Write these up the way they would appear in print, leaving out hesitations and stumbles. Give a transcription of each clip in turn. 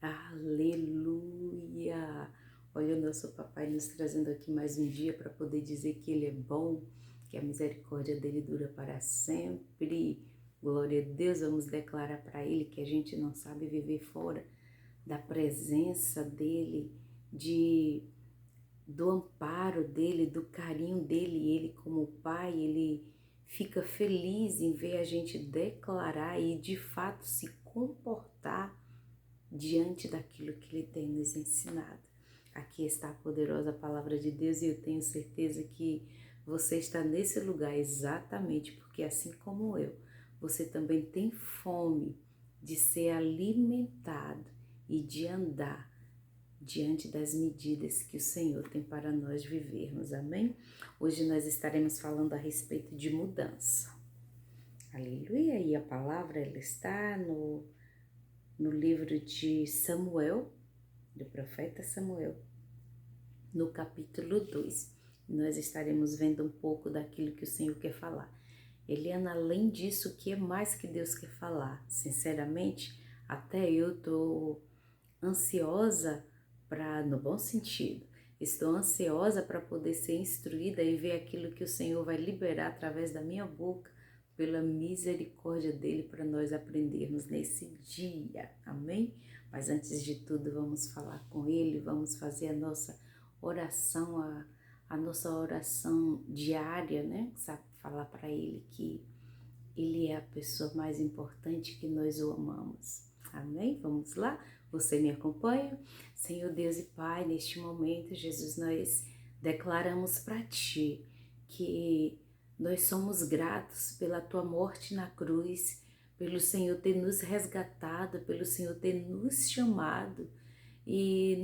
Aleluia! Olha o nosso papai nos trazendo aqui mais um dia para poder dizer que ele é bom, que a misericórdia dele dura para sempre. Glória a Deus, vamos declarar para ele que a gente não sabe viver fora da presença dele, do amparo dele, do carinho dele. Ele como pai, ele fica feliz em ver a gente declarar e de fato se comportar diante daquilo que Ele tem nos ensinado. Aqui está a poderosa palavra de Deus e eu tenho certeza que você está nesse lugar exatamente porque, assim como eu, você também tem fome de ser alimentado e de andar diante das medidas que o Senhor tem para nós vivermos, amém? Hoje nós estaremos falando a respeito de mudança. Aleluia! E a palavra ela está no livro de Samuel, do profeta Samuel, no capítulo 2. Nós estaremos vendo um pouco daquilo que o Senhor quer falar. Eliana, além disso, o que é mais que Deus quer falar? Sinceramente, até eu estou ansiosa no bom sentido, estou ansiosa para poder ser instruída e ver aquilo que o Senhor vai liberar através da minha boca, pela misericórdia dele, para nós aprendermos nesse dia, amém? Mas antes de tudo, vamos falar com ele, vamos fazer a nossa oração, a nossa oração diária, né? Sabe, falar para ele que ele é a pessoa mais importante, que nós o amamos. Amém? Vamos lá? Você me acompanha? Senhor Deus e Pai, neste momento, Jesus, nós declaramos para Ti que nós somos gratos pela Tua morte na cruz, pelo Senhor ter nos resgatado, pelo Senhor ter nos chamado e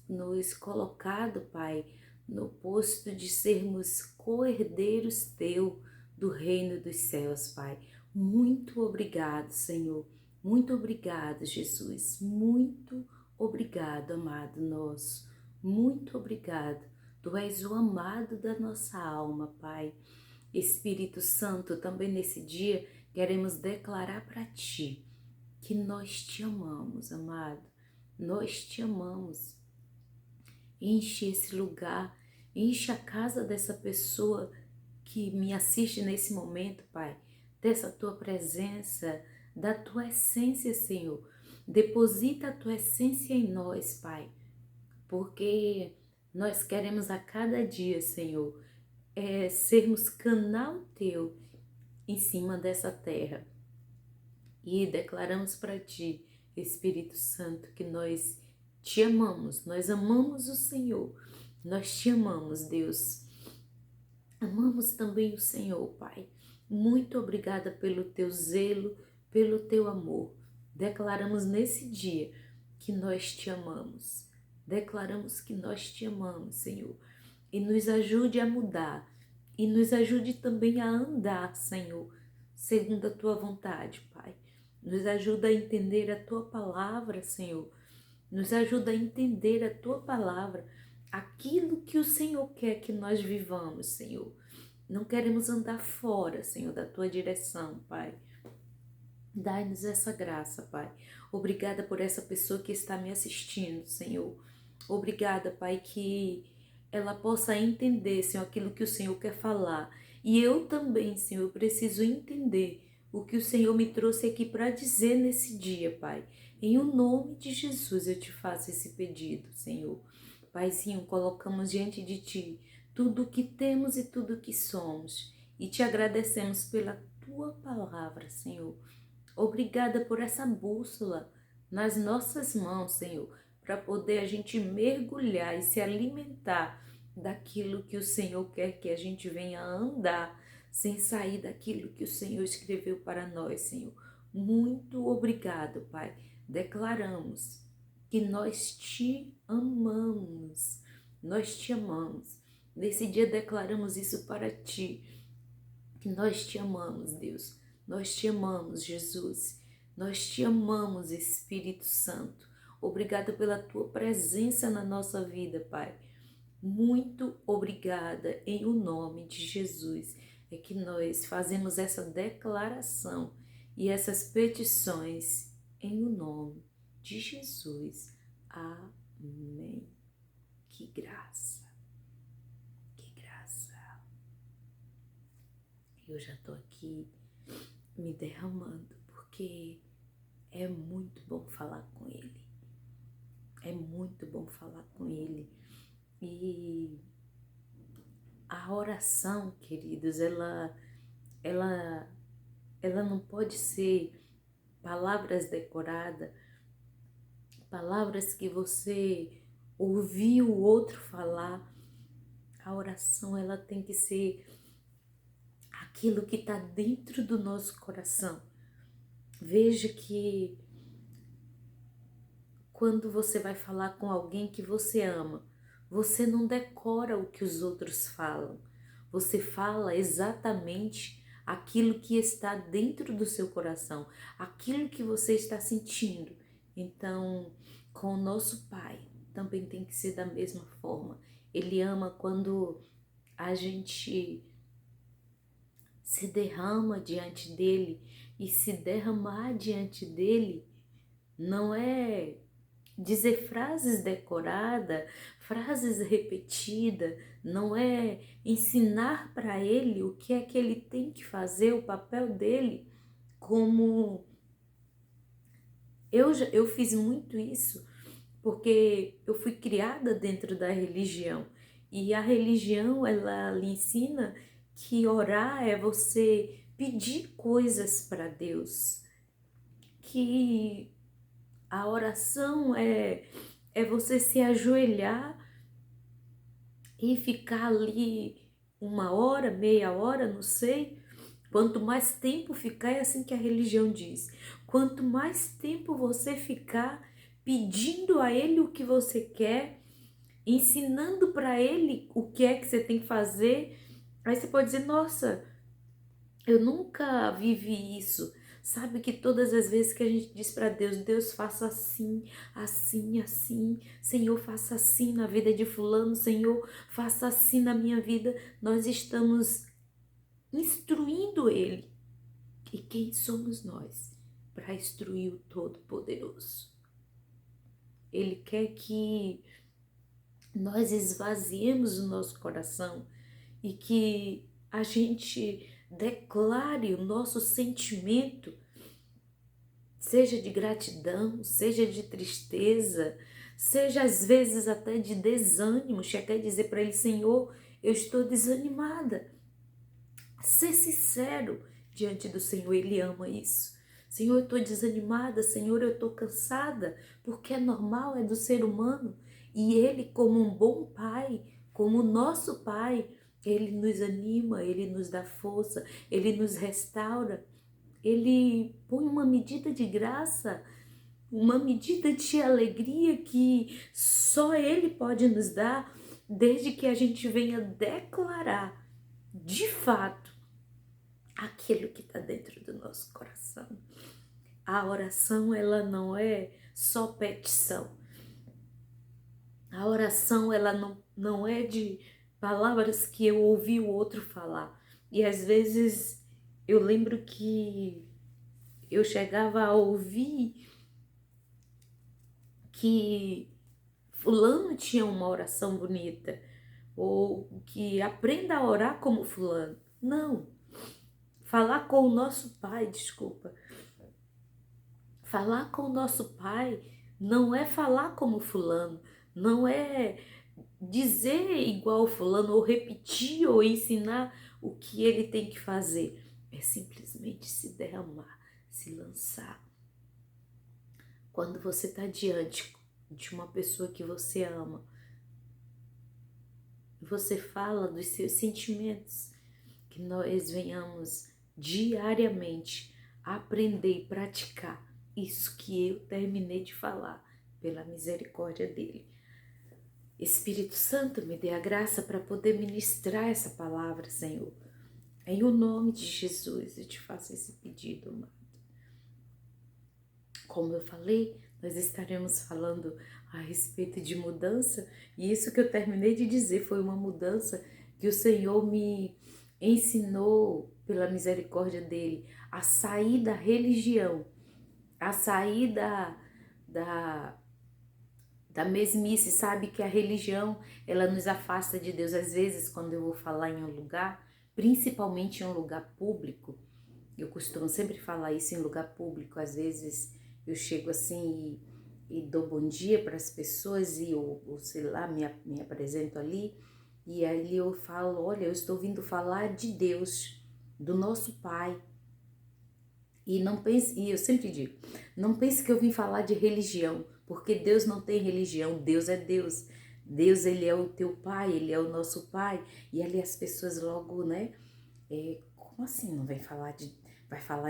nos colocado, Pai, no posto de sermos co-herdeiros Teu do reino dos céus, Pai. Muito obrigado, Senhor. Muito obrigado, Jesus. Muito obrigado, amado nosso. Muito obrigado. Tu és o amado da nossa alma, Pai. Espírito Santo, também nesse dia queremos declarar para Ti que nós Te amamos, amado. Nós Te amamos. Enche esse lugar, enche a casa dessa pessoa que me assiste nesse momento, Pai, dessa Tua presença, da Tua essência, Senhor. Deposita a Tua essência em nós, Pai, porque nós queremos a cada dia, Senhor, sermos canal Teu em cima dessa terra. E declaramos para Ti, Espírito Santo, que nós Te amamos, nós amamos o Senhor, nós Te amamos, Deus. Amamos também o Senhor, Pai. Muito obrigada pelo Teu zelo, pelo Teu amor. Declaramos nesse dia que nós Te amamos. Declaramos que nós Te amamos, Senhor. E nos ajude a mudar. E nos ajude também a andar, Senhor, segundo a Tua vontade, Pai. Nos ajuda a entender a Tua palavra, Senhor. Nos ajuda a entender a Tua palavra, aquilo que o Senhor quer que nós vivamos, Senhor. Não queremos andar fora, Senhor, da Tua direção, Pai. Dai-nos essa graça, Pai. Obrigada por essa pessoa que está me assistindo, Senhor. Obrigada, Pai, que ela possa entender, Senhor, aquilo que o Senhor quer falar. E eu também, Senhor, preciso entender o que o Senhor me trouxe aqui para dizer nesse dia, Pai. Em o nome de Jesus eu te faço esse pedido, Senhor. Paizinho, colocamos diante de Ti tudo o que temos e tudo o que somos. E Te agradecemos pela Tua palavra, Senhor. Obrigada por essa bússola nas nossas mãos, Senhor, para poder a gente mergulhar e se alimentar daquilo que o Senhor quer que a gente venha andar, sem sair daquilo que o Senhor escreveu para nós, Senhor. Muito obrigado, Pai. Declaramos que nós Te amamos. Nós Te amamos. Nesse dia declaramos isso para Ti, que nós Te amamos, Deus. Nós Te amamos, Jesus. Nós Te amamos, Espírito Santo. Obrigada pela Tua presença na nossa vida, Pai. Muito obrigada em o nome de Jesus. É que nós fazemos essa declaração e essas petições em o nome de Jesus. Amém. Que graça, que graça. Eu já tô aqui me derramando, porque é muito bom falar com Ele. É muito bom falar com Ele. E a oração, queridos, ela não pode ser palavras decoradas, palavras que você ouviu o outro falar. A oração, ela tem que ser aquilo que está dentro do nosso coração. Veja que quando você vai falar com alguém que você ama, você não decora o que os outros falam. Você fala exatamente aquilo que está dentro do seu coração, aquilo que você está sentindo. Então, com o nosso Pai, também tem que ser da mesma forma. Ele ama quando a gente se derrama diante dele, e se derramar diante dele não é dizer frases decoradas, frases repetidas, não é ensinar para ele o que é que ele tem que fazer, o papel dele, como eu fiz muito isso, porque eu fui criada dentro da religião, e a religião, ela lhe ensina que orar é você pedir coisas para Deus, que a oração é você se ajoelhar e ficar ali 1 hora, meia hora, não sei. Quanto mais tempo ficar, é assim que a religião diz. Quanto mais tempo você ficar pedindo a Ele o que você quer, ensinando para Ele o que é que você tem que fazer, aí você pode dizer, nossa, eu nunca vivi isso. Sabe que todas as vezes que a gente diz para Deus, Deus faça assim, assim, assim, Senhor faça assim na vida de fulano, Senhor faça assim na minha vida, nós estamos instruindo Ele. E quem somos nós para instruir o Todo-Poderoso? Ele quer que nós esvaziemos o nosso coração e que a gente declare o nosso sentimento, seja de gratidão, seja de tristeza, seja às vezes até de desânimo, chegar e dizer para Ele, Senhor, eu estou desanimada. Ser sincero diante do Senhor, Ele ama isso. Senhor, eu estou desanimada, Senhor, eu estou cansada, porque é normal, é do ser humano. E Ele, como um bom Pai, como nosso Pai, Ele nos anima, Ele nos dá força, Ele nos restaura. Ele põe uma medida de graça, uma medida de alegria que só Ele pode nos dar, desde que a gente venha declarar, de fato, aquilo que está dentro do nosso coração. A oração, ela não é só petição. A oração, ela não é de palavras que eu ouvi o outro falar. E às vezes eu lembro que eu chegava a ouvir que fulano tinha uma oração bonita, ou que aprenda a orar como fulano. Não. Falar com o nosso Pai, desculpa. Falar com o nosso Pai não é falar como fulano, não é dizer igual fulano, ou repetir ou ensinar o que ele tem que fazer. É simplesmente se derramar, se lançar. Quando você está diante de uma pessoa que você ama, você fala dos seus sentimentos, que nós venhamos diariamente aprender e praticar isso que eu terminei de falar, pela misericórdia dele. Espírito Santo, me dê a graça para poder ministrar essa palavra, Senhor. Em o nome de Jesus, eu te faço esse pedido, amado. Como eu falei, nós estaremos falando a respeito de mudança, e isso que eu terminei de dizer foi uma mudança que o Senhor me ensinou, pela misericórdia dele, a sair da religião, a sair da, da mesmice, sabe? Que a religião, ela nos afasta de Deus. Às vezes, quando eu vou falar em um lugar, principalmente em um lugar público, eu costumo sempre falar isso em lugar público. Às vezes eu chego assim e dou bom dia para as pessoas e eu, sei lá, me apresento ali e aí eu falo, olha, eu estou vindo falar de Deus, do nosso Pai. E não pense, e eu sempre digo, não pense que eu vim falar de religião, porque Deus não tem religião, Deus é Deus. Deus, ele é o teu Pai, ele é o nosso Pai. E ali as pessoas logo, né? Como assim não vai falar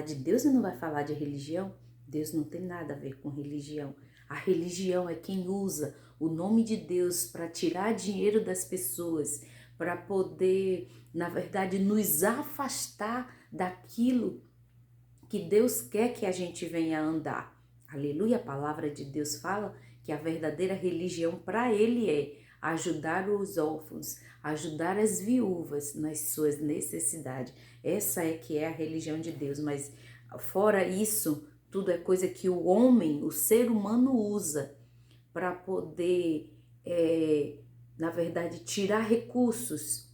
de Deus e não vai falar de religião? Deus não tem nada a ver com religião. A religião é quem usa o nome de Deus para tirar dinheiro das pessoas, para poder, na verdade, nos afastar daquilo que Deus quer que a gente venha andar. Aleluia, a palavra de Deus fala que a verdadeira religião para Ele é ajudar os órfãos, ajudar as viúvas nas suas necessidades. Essa é que é a religião de Deus, mas fora isso, tudo é coisa que o homem, o ser humano usa para poder, na verdade, tirar recursos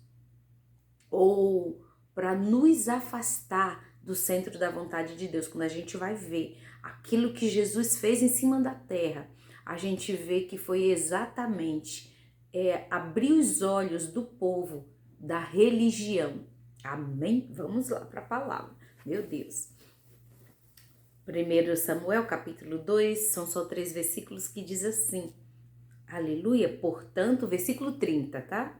ou para nos afastar do centro da vontade de Deus. Quando a gente vai ver aquilo que Jesus fez em cima da terra, a gente vê que foi exatamente abrir os olhos do povo da religião. Amém? Vamos lá para a palavra. Meu Deus. 1 Samuel, capítulo 2, são só 3 versículos que diz assim. Aleluia. Portanto, versículo 30, tá?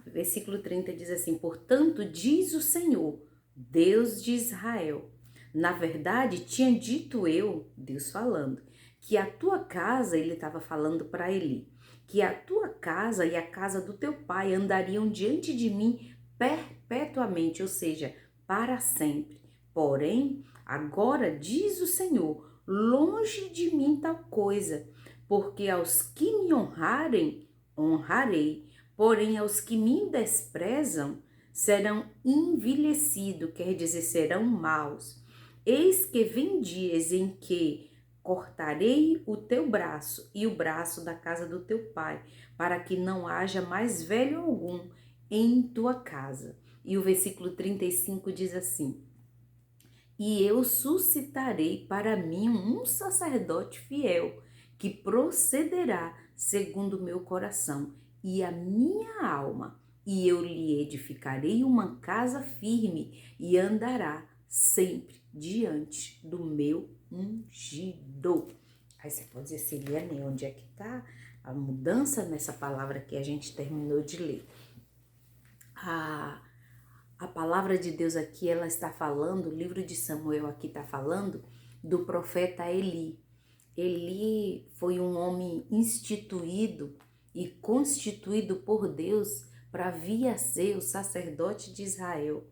Versículo 30 diz assim: portanto, diz o Senhor, Deus de Israel, na verdade tinha dito eu, Deus falando, que a tua casa, ele estava falando para Eli, que a tua casa e a casa do teu pai andariam diante de mim perpetuamente, ou seja, para sempre. Porém, agora diz o Senhor, longe de mim tal coisa, porque aos que me honrarem, honrarei, porém aos que me desprezam serão envelhecidos, quer dizer, serão maus. Eis que vem dias em que cortarei o teu braço e o braço da casa do teu pai, para que não haja mais velho algum em tua casa. E o versículo 35 diz assim: e eu suscitarei para mim um sacerdote fiel, que procederá segundo o meu coração e a minha alma, e eu lhe edificarei uma casa firme e andará sempre diante do meu ungido. Aí você pode dizer, Celiane, onde é que está a mudança nessa palavra que a gente terminou de ler? A palavra de Deus aqui, ela está falando, o livro de Samuel aqui está falando do profeta Eli. Eli foi um homem instituído e constituído por Deus para vir a ser o sacerdote de Israel.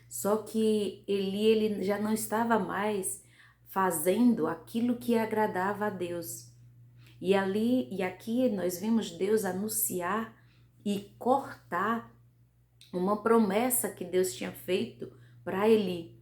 Só que ele já não estava mais fazendo aquilo que agradava a Deus. E aqui nós vimos Deus anunciar e cortar uma promessa que Deus tinha feito para Eli.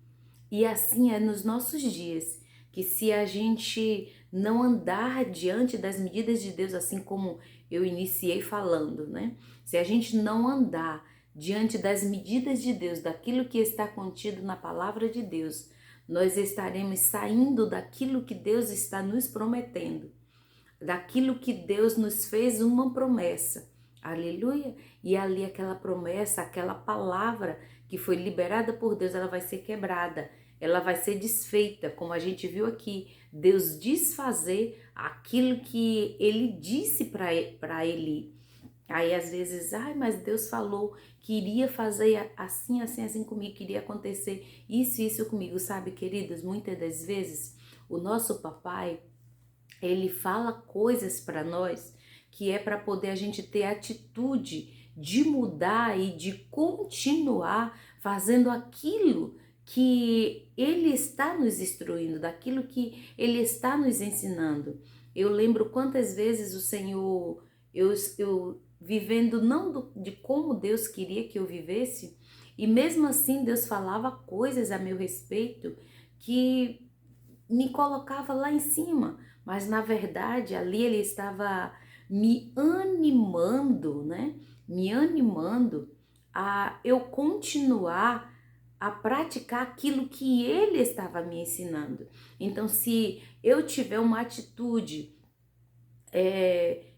E assim é nos nossos dias, que se a gente não andar diante das medidas de Deus, assim como eu iniciei falando, né? Se a gente não andar diante das medidas de Deus, daquilo que está contido na palavra de Deus, nós estaremos saindo daquilo que Deus está nos prometendo, daquilo que Deus nos fez uma promessa. Aleluia! E ali aquela promessa, aquela palavra que foi liberada por Deus, ela vai ser quebrada, ela vai ser desfeita, como a gente viu aqui, Deus desfazer aquilo que ele disse para Eli. Aí às vezes, mas Deus falou que iria fazer assim, assim, assim comigo, que iria acontecer isso comigo, sabe, queridos? Muitas das vezes o nosso papai, ele fala coisas para nós que é para poder a gente ter atitude de mudar e de continuar fazendo aquilo que ele está nos instruindo, daquilo que ele está nos ensinando. Eu lembro quantas vezes o Senhor, eu vivendo não de como Deus queria que eu vivesse, e mesmo assim Deus falava coisas a meu respeito que me colocava lá em cima, mas na verdade ali ele estava me animando, né? Me animando a eu continuar a praticar aquilo que ele estava me ensinando. Então, se eu tiver uma atitude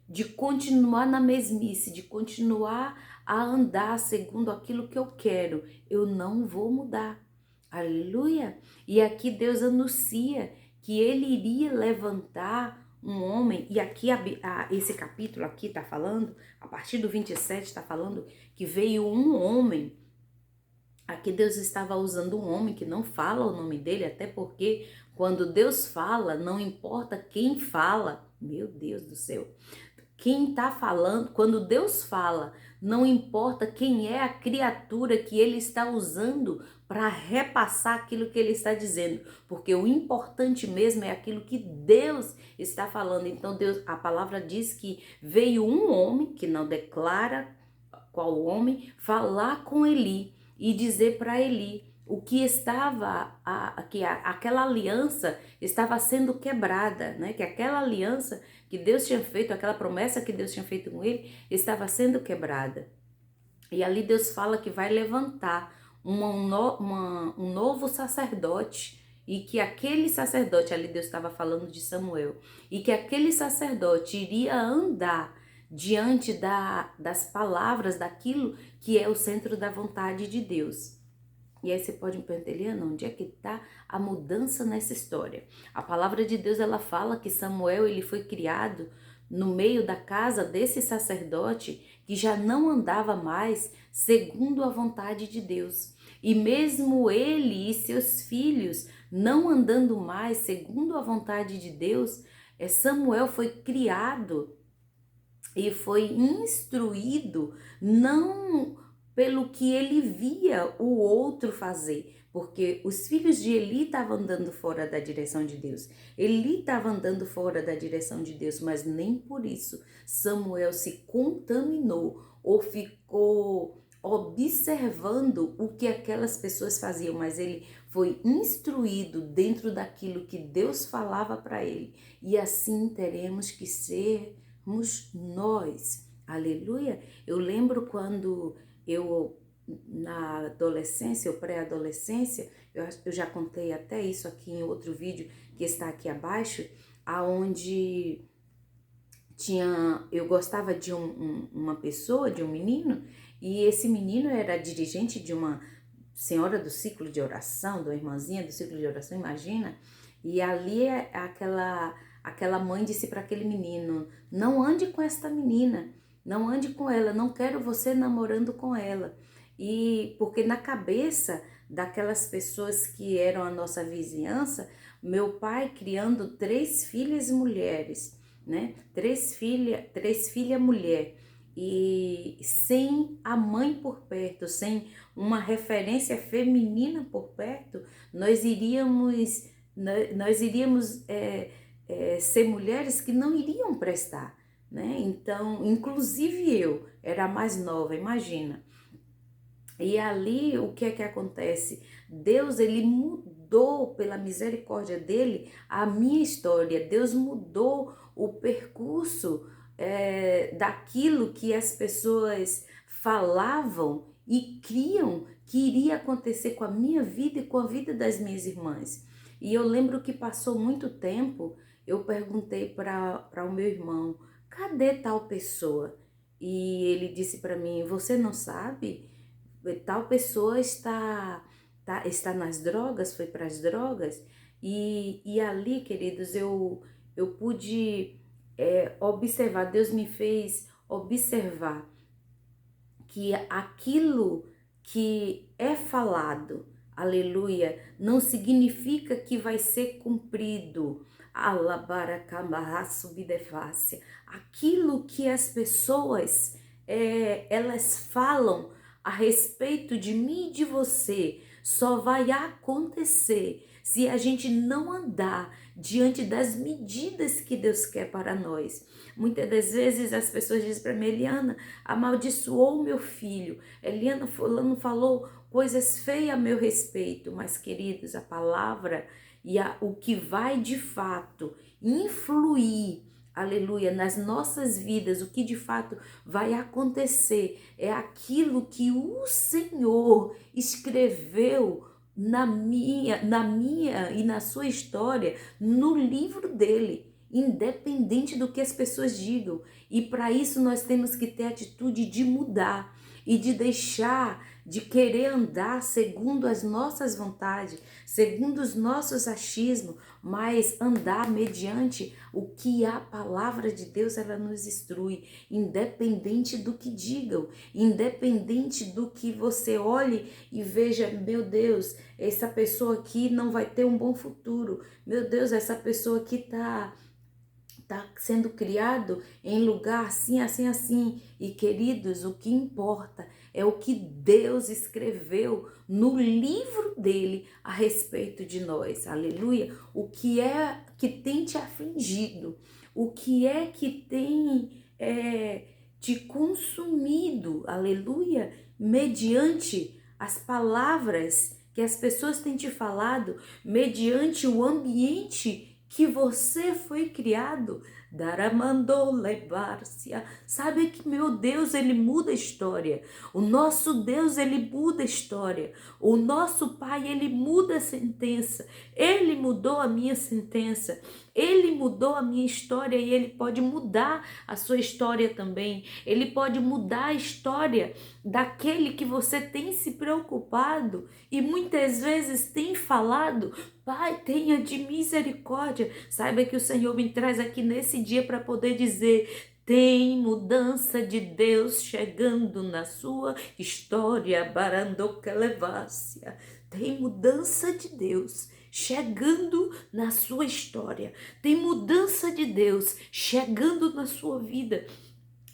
de continuar na mesmice, de continuar a andar segundo aquilo que eu quero, eu não vou mudar. Aleluia! E aqui Deus anuncia que ele iria levantar um homem, e aqui esse capítulo aqui está falando, a partir do 27 está falando que veio um homem. Aqui Deus estava usando um homem que não fala o nome dele, até porque quando Deus fala, não importa quem fala, meu Deus do céu, quem está falando, quando Deus fala, não importa quem é a criatura que ele está usando para repassar aquilo que ele está dizendo, porque o importante mesmo é aquilo que Deus está falando. Então Deus, a palavra diz que veio um homem, que não declara qual homem, falar com Eli e dizer para Eli o que estava, aquela aliança estava sendo quebrada, né? Que aquela aliança que Deus tinha feito, aquela promessa que Deus tinha feito com ele, estava sendo quebrada. E ali Deus fala que vai levantar um novo sacerdote, e que aquele sacerdote, ali Deus estava falando de Samuel, e que aquele sacerdote iria andar diante das palavras, daquilo que é o centro da vontade de Deus. E aí você pode me perguntar, Eliana, onde é que está a mudança nessa história? A palavra de Deus, ela fala que Samuel, ele foi criado no meio da casa desse sacerdote que já não andava mais segundo a vontade de Deus. E mesmo ele e seus filhos não andando mais segundo a vontade de Deus, Samuel foi criado e foi instruído não pelo que ele via o outro fazer, porque os filhos de Eli estavam andando fora da direção de Deus. Eli estava andando fora da direção de Deus, mas nem por isso Samuel se contaminou ou ficou observando o que aquelas pessoas faziam, mas ele foi instruído dentro daquilo que Deus falava para ele. E assim teremos que sermos nós. Aleluia! Eu lembro quando eu, na adolescência ou pré-adolescência, eu já contei até isso aqui em outro vídeo que está aqui abaixo, aonde eu gostava de uma pessoa, de um menino, e esse menino era dirigente de uma senhora do ciclo de oração, de uma irmãzinha do ciclo de oração, imagina, e ali aquela mãe disse para aquele menino, não ande com esta menina, não ande com ela, não quero você namorando com ela. E porque na cabeça daquelas pessoas que eram a nossa vizinhança, meu pai criando 3 filhas mulheres, né? 3 filhas mulher, e sem a mãe por perto, sem uma referência feminina por perto, nós iríamos ser mulheres que não iriam prestar, né? Então, inclusive eu era a mais nova, imagina. E ali o que é que acontece? Deus, ele mudou pela misericórdia dele a minha história. Deus mudou o percurso daquilo que as pessoas falavam e criam que iria acontecer com a minha vida e com a vida das minhas irmãs. E eu lembro que passou muito tempo, eu perguntei para o meu irmão, cadê tal pessoa? E ele disse para mim, você não sabe? Tal pessoa está nas drogas, foi para as drogas, e ali, queridos, eu pude observar, Deus me fez observar que aquilo que é falado, aleluia, não significa que vai ser cumprido. Aquilo que as pessoas elas falam a respeito de mim e de você só vai acontecer se a gente não andar diante das medidas que Deus quer para nós. Muitas das vezes as pessoas dizem para mim, Eliana, amaldiçoou meu filho, Eliana fulano falou coisas feias a meu respeito, mas queridos, a palavra e o que vai de fato influir, aleluia, nas nossas vidas, o que de fato vai acontecer é aquilo que o Senhor escreveu na minha e na sua história, no livro dele, independente do que as pessoas digam. E para isso nós temos que ter a atitude de mudar e de deixar de querer andar segundo as nossas vontades, segundo os nossos achismos, mas andar mediante o que a palavra de Deus ela nos instrui, independente do que digam, independente do que você olhe e veja, meu Deus, essa pessoa aqui não vai ter um bom futuro, meu Deus, essa pessoa aqui tá sendo criado em lugar assim, assim, assim. E queridos, o que importa é o que Deus escreveu no livro dele a respeito de nós. Aleluia! O que é que tem te afligido? O que é que tem te consumido? Aleluia! Mediante as palavras que as pessoas têm te falado, mediante o ambiente que você foi criado, Daramandou levar-se. Sabe que meu Deus, ele muda a história. O nosso Deus, ele muda a história. O nosso Pai, ele muda a sentença. Ele mudou a minha sentença. Ele mudou a minha história e ele pode mudar a sua história também. Ele pode mudar a história daquele que você tem se preocupado e muitas vezes tem falado: Pai, tenha de misericórdia. Saiba que o Senhor me traz aqui nesse dia para poder dizer: tem mudança de Deus chegando na sua história, Barandoca Levácia. Tem mudança de Deus chegando na sua história. Tem mudança de Deus chegando na sua vida.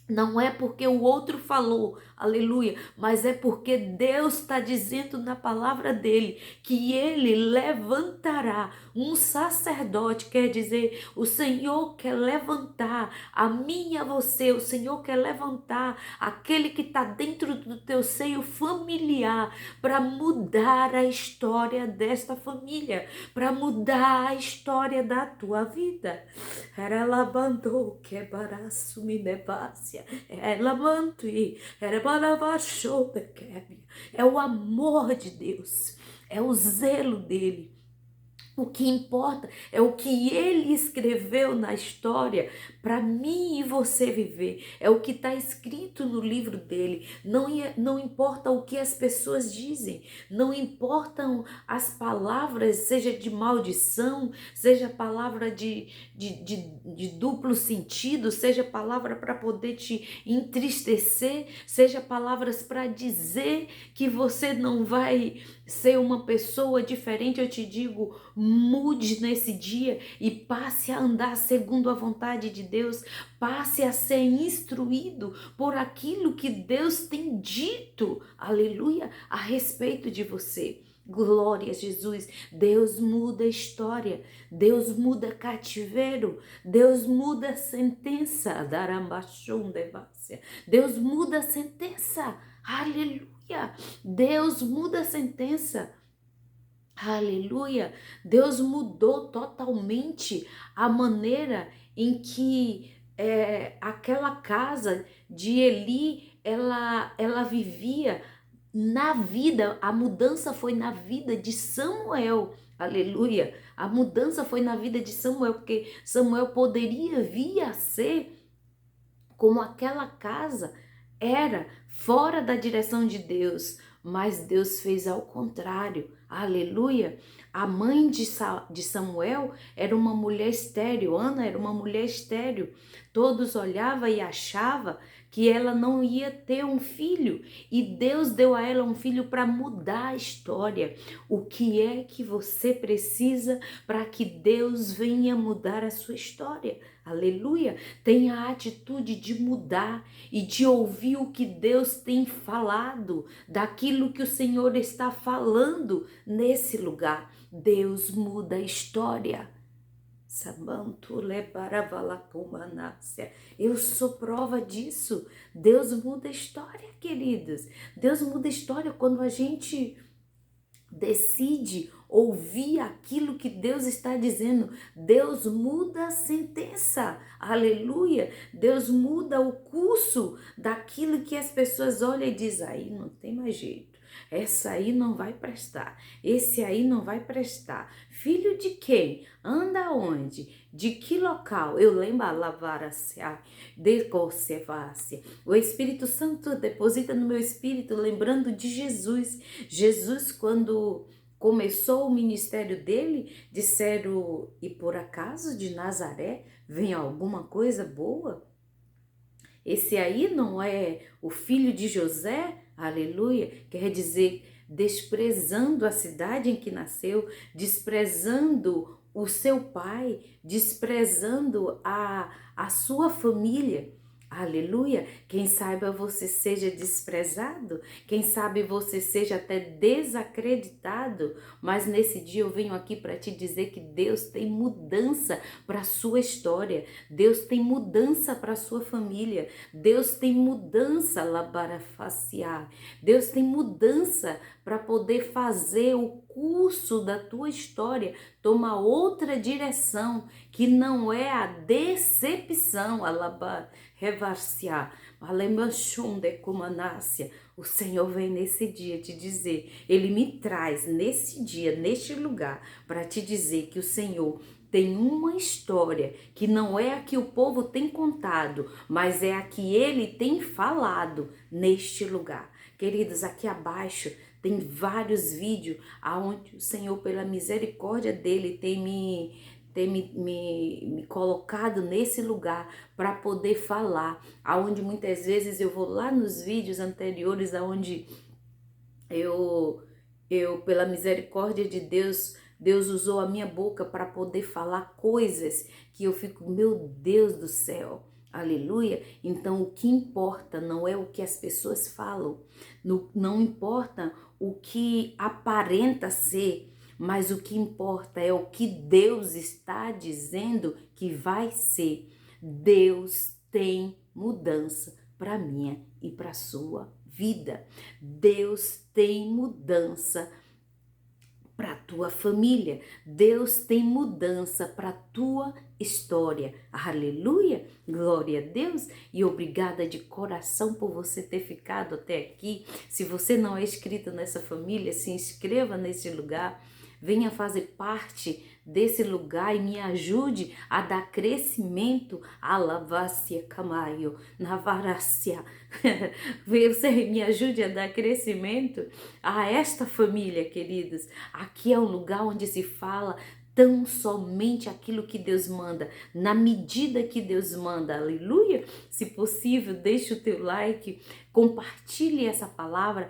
Não é porque o outro falou, aleluia, mas é porque Deus está dizendo na palavra dele que ele levantará um sacerdote, quer dizer, o Senhor quer levantar a mim e a você, o Senhor quer levantar aquele que está dentro do teu seio familiar para mudar a história desta família, para mudar a história da tua vida. Ela mandou que baraço me levasse. Ela mantém, é o amor de Deus, é o zelo dele. O que importa é o que ele escreveu na história para mim e você viver. É o que está escrito no livro dele. Não importa o que as pessoas dizem. Não importam as palavras, seja de maldição, seja palavra de duplo sentido, seja palavra para poder te entristecer, seja palavras para dizer que você não vai ser uma pessoa diferente. Eu te digo, mude nesse dia e passe a andar segundo a vontade de Deus, passe a ser instruído por aquilo que Deus tem dito, aleluia, a respeito de você. Glória a Jesus. Deus muda a história, Deus muda cativeiro, Deus muda a sentença, Deus muda a sentença, aleluia, Deus muda a sentença. Aleluia! Deus mudou totalmente a maneira em que aquela casa de Eli, ela vivia na vida. A mudança foi na vida de Samuel. Aleluia! A mudança foi na vida de Samuel, porque Samuel poderia vir a ser como aquela casa era, fora da direção de Deus, mas Deus fez ao contrário. Aleluia! A mãe de Samuel era uma mulher estéril, Ana era uma mulher estéril. Todos olhavam e achavam que ela não ia ter um filho, e Deus deu a ela um filho para mudar a história. O que é que você precisa para que Deus venha mudar a sua história? Aleluia! Tenha a atitude de mudar e de ouvir o que Deus tem falado, daquilo que o Senhor está falando nesse lugar. Deus muda a história. Eu sou prova disso. Deus muda a história, queridos. Deus muda a história quando a gente Decide ouvir aquilo que Deus está dizendo. Deus muda a sentença, aleluia. Deus muda o curso daquilo que as pessoas olham e dizem, aí não tem mais jeito. Essa aí não vai prestar, esse aí não vai prestar. Filho de quem? Anda onde? De que local? Eu lembro a lavaracia, decocevácia. O Espírito Santo deposita no meu espírito, lembrando de Jesus. Jesus, quando começou o ministério dele, disseram, e por acaso de Nazaré vem alguma coisa boa? Esse aí não é o filho de José? Aleluia, quer dizer, desprezando a cidade em que nasceu, desprezando o seu pai, desprezando a sua família. Aleluia, quem sabe você seja desprezado, quem sabe você seja até desacreditado, mas nesse dia eu venho aqui para te dizer que Deus tem mudança para a sua história, Deus tem mudança para a sua família, Deus tem mudança labarafaciar, Deus tem mudança para poder fazer o curso da tua história tomar outra direção, que não é a decepção, revarciar, alemanchunde comanácia. O Senhor vem nesse dia te dizer, Ele me traz nesse dia, neste lugar, para te dizer que o Senhor tem uma história que não é a que o povo tem contado, mas é a que Ele tem falado neste lugar. Queridos, aqui abaixo tem vários vídeos aonde o Senhor, pela misericórdia dele, tem me colocado nesse lugar para poder falar, aonde muitas vezes eu vou lá nos vídeos anteriores, aonde eu pela misericórdia de Deus, Deus usou a minha boca para poder falar coisas que eu fico, meu Deus do céu, aleluia. Então o que importa não é o que as pessoas falam, não importa o que aparenta ser, mas o que importa é o que Deus está dizendo que vai ser. Deus tem mudança para minha e para sua vida. Deus tem mudança para a tua família. Deus tem mudança para a tua história. Aleluia! Glória a Deus! E obrigada de coração por você ter ficado até aqui. Se você não é inscrito nessa família, se inscreva nesse lugar. Venha fazer parte desse lugar e me ajude a dar crescimento à lavácia camaio, na varácia. Você me ajude a dar crescimento a esta família, queridos. Aqui é um lugar onde se fala tão somente aquilo que Deus manda, na medida que Deus manda, aleluia. Se possível, deixe o teu like, compartilhe essa palavra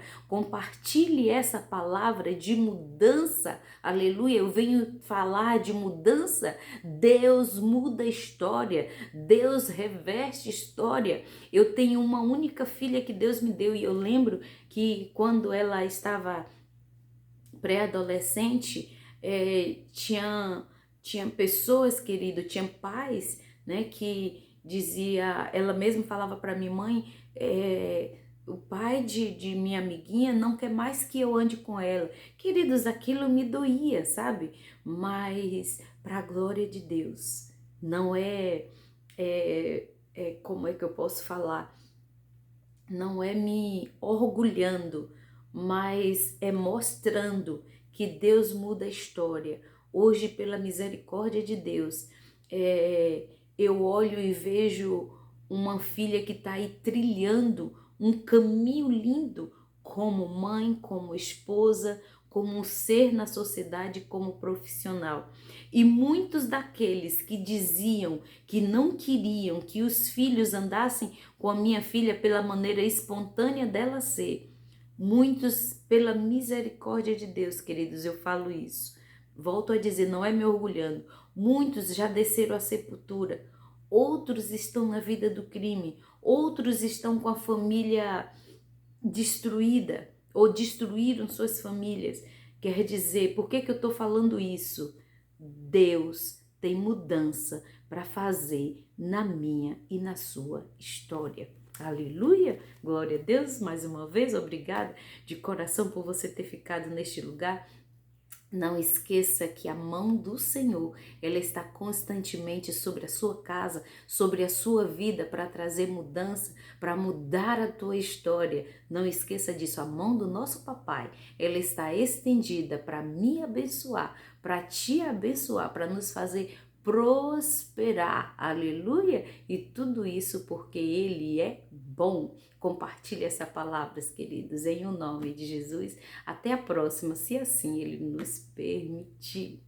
de mudança, aleluia. Eu venho falar de mudança. Deus muda a história, Deus reveste história. Eu tenho uma única filha que Deus me deu e eu lembro que quando ela estava pré-adolescente, tinha pessoas, querido, tinha pais, né, que dizia, ela mesma falava para minha mãe, o pai de minha amiguinha não quer mais que eu ande com ela. Queridos, aquilo me doía, sabe? Mas para a glória de Deus, não como é que eu posso falar? Não é me orgulhando, mas é mostrando que Deus muda a história. Hoje, pela misericórdia de Deus, eu olho e vejo uma filha que está aí trilhando um caminho lindo como mãe, como esposa, como um ser na sociedade, como profissional. E muitos daqueles que diziam que não queriam que os filhos andassem com a minha filha pela maneira espontânea dela ser, muitos, pela misericórdia de Deus, queridos, eu falo isso. Volto a dizer, não é me orgulhando. Muitos já desceram à sepultura. Outros estão na vida do crime. Outros estão com a família destruída ou destruíram suas famílias. Quer dizer, por que eu estou falando isso? Deus tem mudança para fazer na minha e na sua história. Aleluia, glória a Deus, mais uma vez, obrigada de coração por você ter ficado neste lugar. Não esqueça que a mão do Senhor, ela está constantemente sobre a sua casa, sobre a sua vida para trazer mudança, para mudar a tua história. Não esqueça disso, a mão do nosso papai, ela está estendida para me abençoar, para te abençoar, para nos fazer prosperar. Aleluia! E tudo isso porque ele é bom. Compartilhe essa palavra, queridos, em o nome de Jesus. Até a próxima, se assim Ele nos permitir.